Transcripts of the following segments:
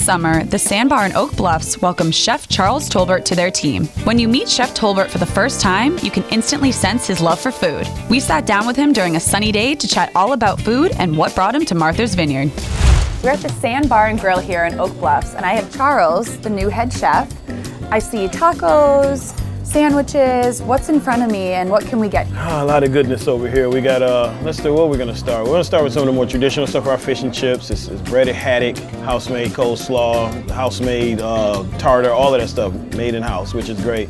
summer, the Sandbar in Oak Bluffs welcomes Chef Charles Tolbert to their team. When you meet Chef Tolbert for the first time, you can instantly sense his love for food. We sat down with him during a sunny day to chat all about food and what brought him to Martha's Vineyard. We're at the Sandbar and Grill here in Oak Bluffs, and I have Charles, the new head chef. I see tacos, sandwiches. What's in front of me, and what can we get? A lot of goodness over here. We got, let's do what we're gonna start. We're gonna start with some of the more traditional stuff, our fish and chips. It's breaded haddock, house-made coleslaw, house-made tartar, all of that stuff made in-house, which is great.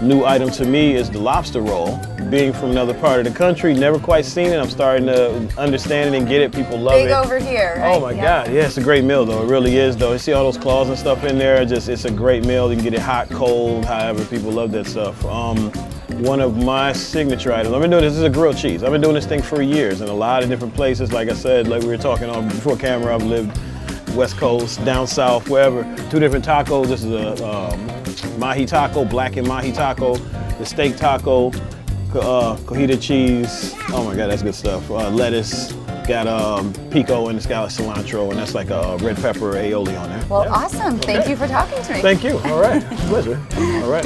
New item to me is the lobster roll. Being from another part of the country, never quite seen it. I'm starting to understand it and get it. People love it. Big over here, right? Oh my God, yeah, it's a great meal though. It really is though. You see all those claws and stuff in there. It's a great meal. You can get it hot, cold, however. People love that stuff. One of my signature items, I've been doing this is a grilled cheese. I've been doing this thing for years in a lot of different places. Like I said, like we were talking on before camera, I've lived West Coast, down south, wherever. 2 different tacos. This is a mahi taco, blackened mahi taco, the steak taco, cojita cheese. Oh my God, that's good stuff. Lettuce, got pico, and it's got cilantro, and that's like a red pepper aioli on there. Well, awesome. Thank you for talking to me. Thank you. All right. Pleasure. All right.